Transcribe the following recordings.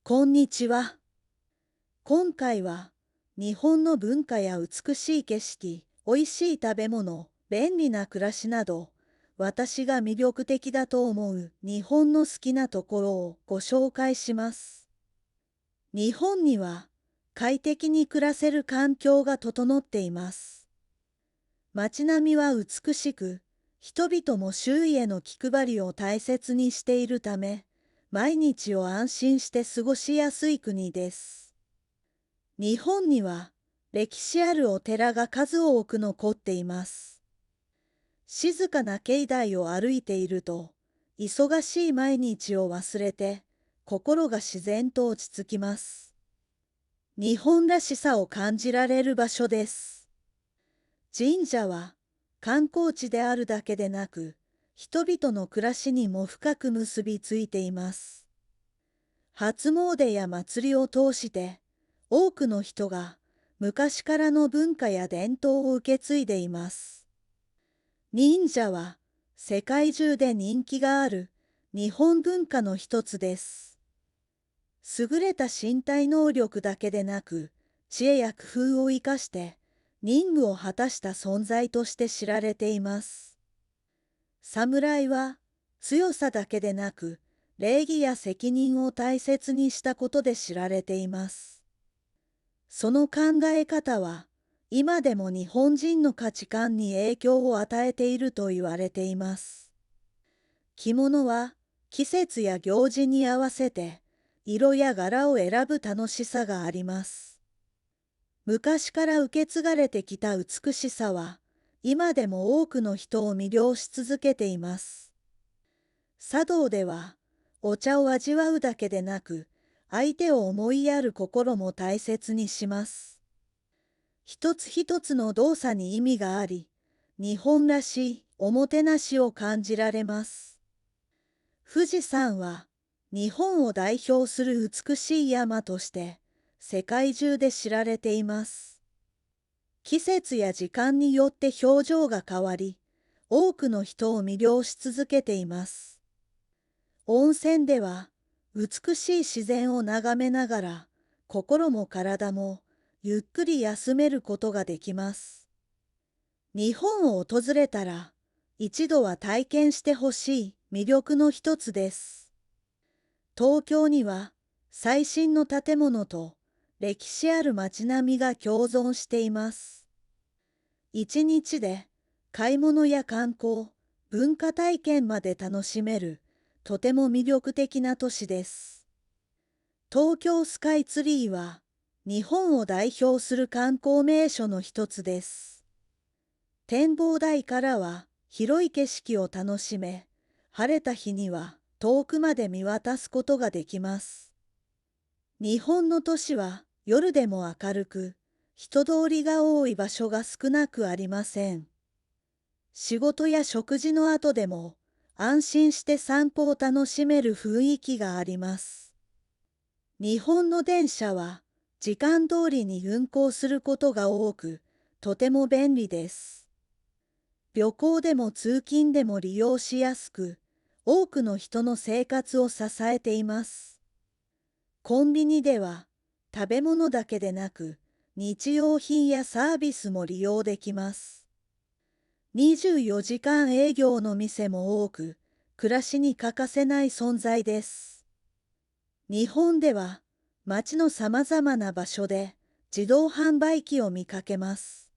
こんにちは。今回は日本の文化や美しい景色、おいしい食べ物、便利な暮らしなど、私が魅力的だと思う日本の好きなところをご紹介します。日本には快適に暮らせる環境が整っています。街並みは美しく、人々も周囲への気配りを大切にしているため、毎日を安心して過ごしやすい国です。日本には歴史あるお寺が数多く残っています。静かな境内を歩いていると、忙しい毎日を忘れて、心が自然と落ち着きます。日本らしさを感じられる場所です。神社は観光地であるだけでなく、人々の暮らしにも深く結びついています。初詣や祭りを通して、多くの人が昔からの文化や伝統を受け継いでいます。忍者は世界中で人気がある日本文化の一つです。優れた身体能力だけでなく、知恵や工夫を生かして任務を果たした存在として知られています。侍は強さだけでなく、礼儀や責任を大切にしたことで知られています。その考え方は、今でも日本人の価値観に影響を与えていると言われています。着物は季節や行事に合わせて色や柄を選ぶ楽しさがあります。昔から受け継がれてきた美しさは、今でも多くの人を魅了し続けています。茶道では、お茶を味わうだけでなく、相手を思いやる心も大切にします。一つ一つの動作に意味があり、日本らしいおもてなしを感じられます。富士山は、日本を代表する美しい山として、世界中で知られています。季節や時間によって表情が変わり、多くの人を魅了し続けています。温泉では、美しい自然を眺めながら、心も体もゆっくり休めることができます。日本を訪れたら、一度は体験してほしい魅力の一つです。東京には、最新の建物と歴史ある街並みが共存しています。一日で買い物や観光、文化体験まで楽しめる、とても魅力的な都市です。東京スカイツリーは、日本を代表する観光名所の一つです。展望台からは広い景色を楽しめ、晴れた日には遠くまで見渡すことができます。日本の都市は夜でも明るく、人通りが多い場所が少なくありません。仕事や食事の後でも安心して散歩を楽しめる雰囲気があります。日本の電車は時間通りに運行することが多く、とても便利です。旅行でも通勤でも利用しやすく、多くの人の生活を支えています。コンビニでは食べ物だけでなく、日用品やサービスも利用できます。24時間営業の店も多く、暮らしに欠かせない存在です。日本では街のさまざまな場所で自動販売機を見かけます。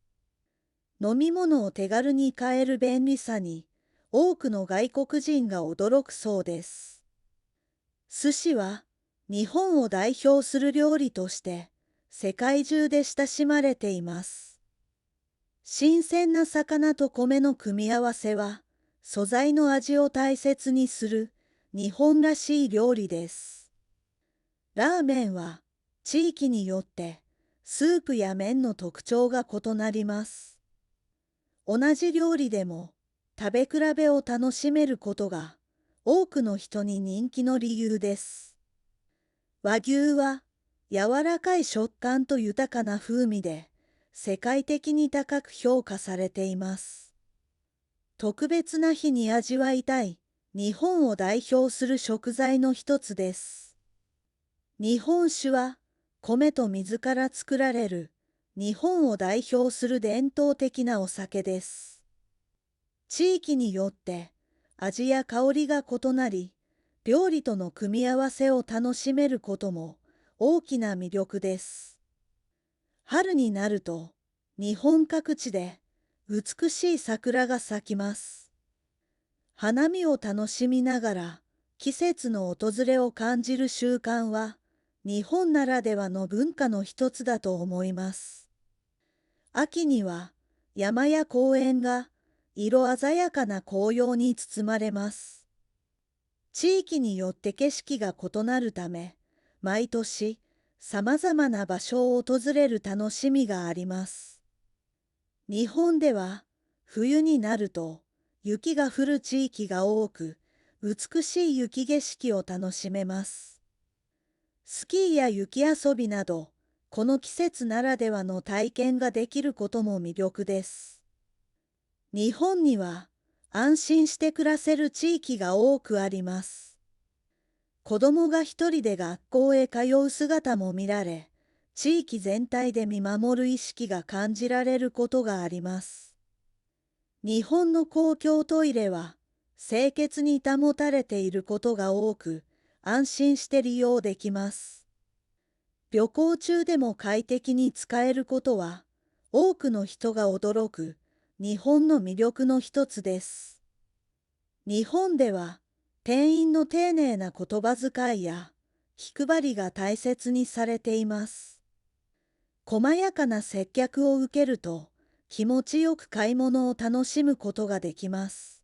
飲み物を手軽に買える便利さに、多くの外国人が驚くそうです。寿司は日本を代表する料理として世界中で親しまれています。新鮮な魚と米の組み合わせは、素材の味を大切にする日本らしい料理です。ラーメンは地域によってスープや麺の特徴が異なります。同じ料理でも食べ比べを楽しめることが多くの人に人気の理由です。和牛は柔らかい食感と豊かな風味で世界的に高く評価されています。特別な日に味わいたい日本を代表する食材の一つです。日本酒は米と水から作られる日本を代表する伝統的なお酒です。地域によって味や香りが異なり、料理との組み合わせを楽しめることも大きな魅力です。春になると日本各地で美しい桜が咲きます。花見を楽しみながら季節の訪れを感じる習慣は日本ならではの文化の一つだと思います。秋には山や公園が色鮮やかな紅葉に包まれます。地域によって景色が異なるため、毎年さまざまな場所を訪れる楽しみがあります。日本では冬になると雪が降る地域が多く、美しい雪景色を楽しめます。スキーや雪遊びなど、この季節ならではの体験ができることも魅力です。日本には安心して暮らせる地域が多くあります。子供が一人で学校へ通う姿も見られ、地域全体で見守る意識が感じられることがあります。日本の公共トイレは清潔に保たれていることが多く、安心して利用できます。旅行中でも快適に使えることは、多くの人が驚く日本の魅力の一つです。日本では、店員の丁寧な言葉遣いや気配りが大切にされています。細やかな接客を受けると、気持ちよく買い物を楽しむことができます。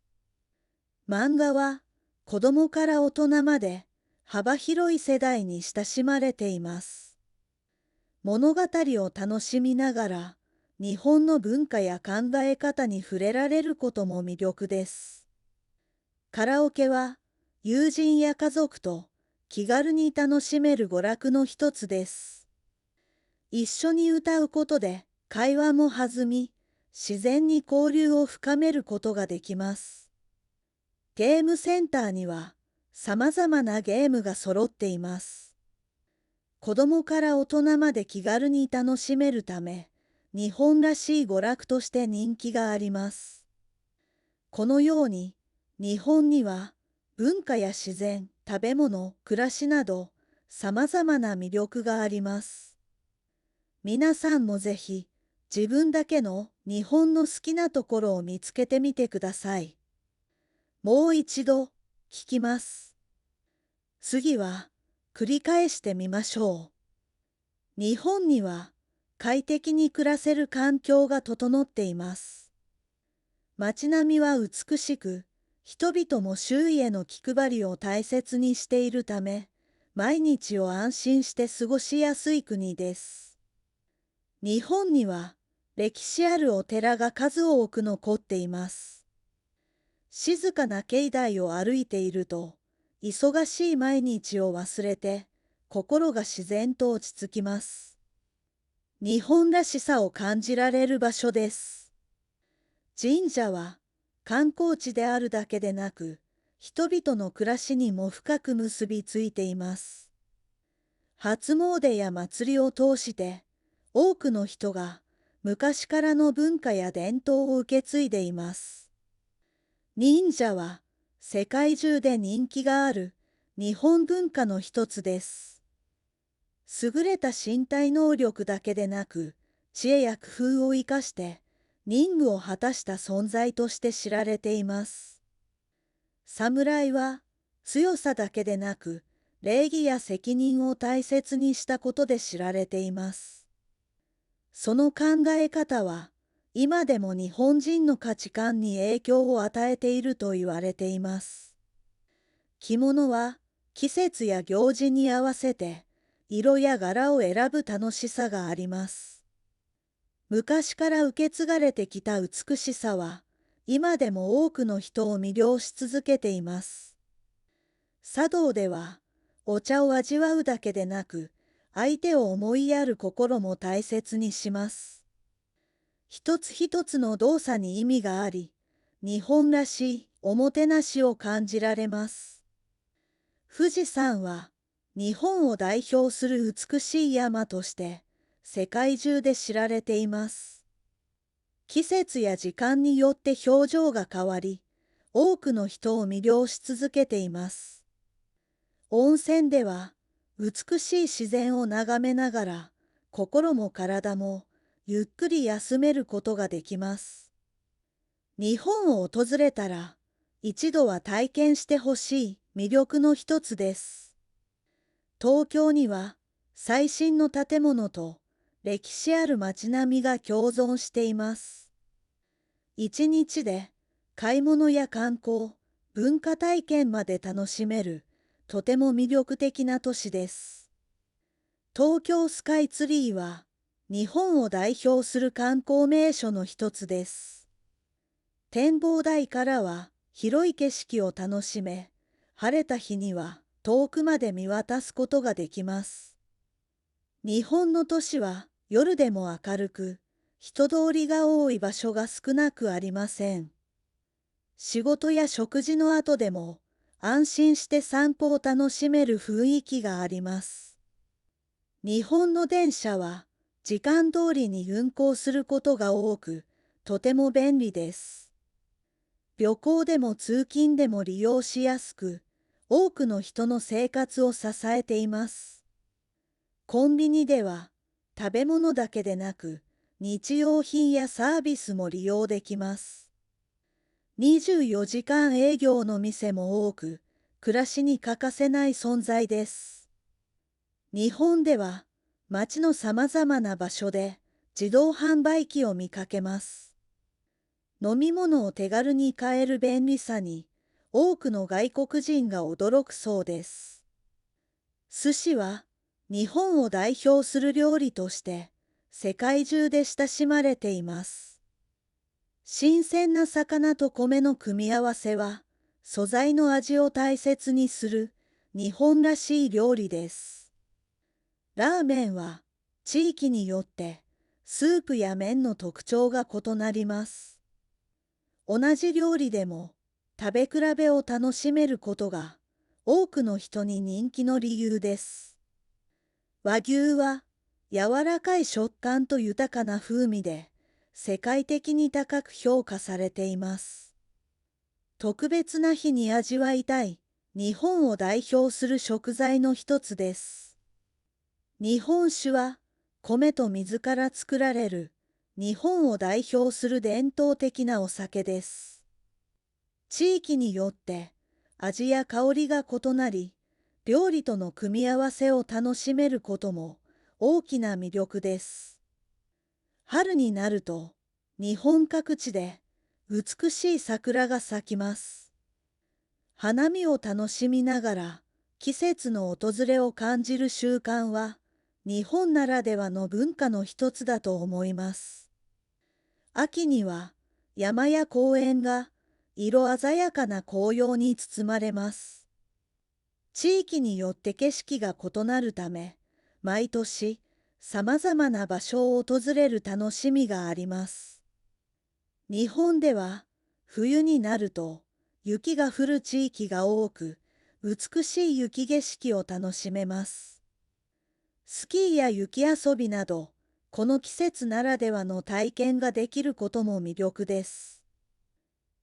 漫画は、子供から大人まで幅広い世代に親しまれています。物語を楽しみながら、日本の文化や考え方に触れられることも魅力です。カラオケは、友人や家族と気軽に楽しめる娯楽の一つです。一緒に歌うことで会話も弾み、自然に交流を深めることができます。ゲームセンターには、さまざまなゲームが揃っています。子供から大人まで気軽に楽しめるため、日本らしい娯楽として人気があります。このように、日本には文化や自然、食べ物、暮らしなど、さまざまな魅力があります。皆さんもぜひ、自分だけの日本の好きなところを見つけてみてください。もう一度聞きます。次は繰り返してみましょう。日本には快適に暮らせる環境が整っています。街並みは美しく、人々も周囲への気配りを大切にしているため、毎日を安心して過ごしやすい国です。日本には歴史あるお寺が数多く残っています。静かな境内を歩いていると、忙しい毎日を忘れて、心が自然と落ち着きます。日本らしさを感じられる場所です。神社は観光地であるだけでなく、人々の暮らしにも深く結びついています。初詣や祭りを通して、多くの人が昔からの文化や伝統を受け継いでいます。忍者は世界中で人気がある日本文化の一つです。優れた身体能力だけでなく、知恵や工夫を生かして任務を果たした存在として知られています。侍は強さだけでなく、礼儀や責任を大切にしたことで知られています。その考え方は、今でも日本人の価値観に影響を与えていると言われています。着物は季節や行事に合わせて色や柄を選ぶ楽しさがあります。昔から受け継がれてきた美しさは、今でも多くの人を魅了し続けています。茶道では、お茶を味わうだけでなく、相手を思いやる心も大切にします。一つ一つの動作に意味があり、日本らしいおもてなしを感じられます。富士山は日本を代表する美しい山として世界中で知られています。季節や時間によって表情が変わり、多くの人を魅了し続けています。温泉では美しい自然を眺めながら心も体もゆっくり休めることができます。日本を訪れたら一度は体験してほしい魅力の一つです。東京には最新の建物と歴史ある街並みが共存しています。一日で買い物や観光、文化体験まで楽しめるとても魅力的な都市です。東京スカイツリーは日本を代表する観光名所の一つです。展望台からは広い景色を楽しめ、晴れた日には遠くまで見渡すことができます。日本の都市は夜でも明るく、人通りが多い場所が少なくありません。仕事や食事の後でも安心して散歩を楽しめる雰囲気があります。日本の電車は時間通りに運行することが多く、とても便利です。旅行でも通勤でも利用しやすく、多くの人の生活を支えています。コンビニでは食べ物だけでなく、日用品やサービスも利用できます。24時間営業の店も多く、暮らしに欠かせない存在です。日本では街のさまざまな場所で自動販売機を見かけます。飲み物を手軽に買える便利さに多くの外国人が驚くそうです。寿司は日本を代表する料理として世界中で親しまれています。新鮮な魚と米の組み合わせは素材の味を大切にする日本らしい料理です。ラーメンは地域によってスープや麺の特徴が異なります。同じ料理でも食べ比べを楽しめることが多くの人に人気の理由です。和牛は柔らかい食感と豊かな風味で世界的に高く評価されています。特別な日に味わいたい日本を代表する食材の一つです。日本酒は米と水から作られる日本を代表する伝統的なお酒です。地域によって味や香りが異なり、料理との組み合わせを楽しめることも大きな魅力です。春になると日本各地で美しい桜が咲きます。花見を楽しみながら季節の訪れを感じる習慣は日本ならではの文化の一つだと思います。秋には山や公園が色鮮やかな紅葉に包まれます。地域によって景色が異なるため、毎年さまざまな場所を訪れる楽しみがあります。日本では冬になると雪が降る地域が多く、美しい雪景色を楽しめます。スキーや雪遊びなど、この季節ならではの体験ができることも魅力です。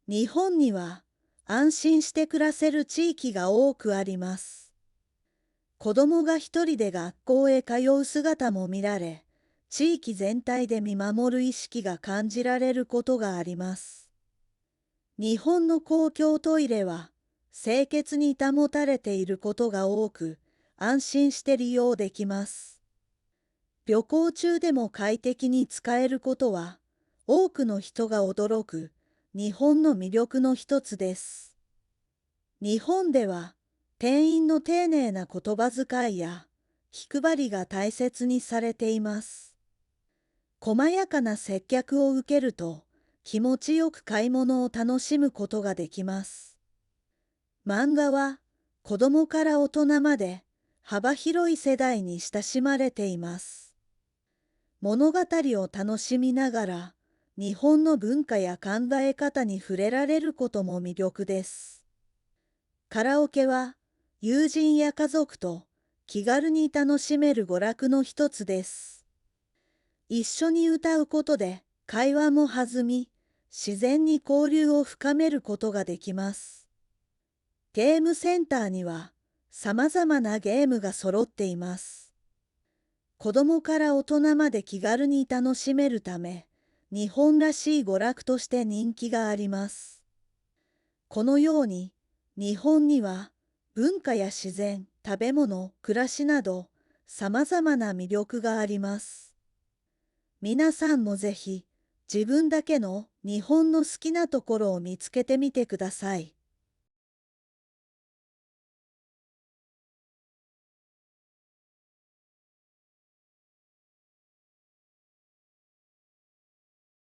日本には安心して暮らせる地域が多くあります。子供が一人で学校へ通う姿も見られ、地域全体で見守る意識が感じられることがあります。日本の公共トイレは清潔に保たれていることが多く、安心して利用できます。旅行中でも快適に使えることは、多くの人が驚く日本の魅力の一つです。日本では、店員の丁寧な言葉遣いや気配りが大切にされています。細やかな接客を受けると、気持ちよく買い物を楽しむことができます。漫画は、子供から大人まで幅広い世代に親しまれています。物語を楽しみながら、日本の文化や考え方に触れられることも魅力です。カラオケは、友人や家族と気軽に楽しめる娯楽の一つです。一緒に歌うことで会話も弾み、自然に交流を深めることができます。ゲームセンターには様々なゲームが揃っています。子供から大人まで気軽に楽しめるため、日本らしい娯楽として人気があります。このように、日本には文化や自然、食べ物、暮らしなど、様々な魅力があります。皆さんもぜひ、自分だけの日本の好きなところを見つけてみてください。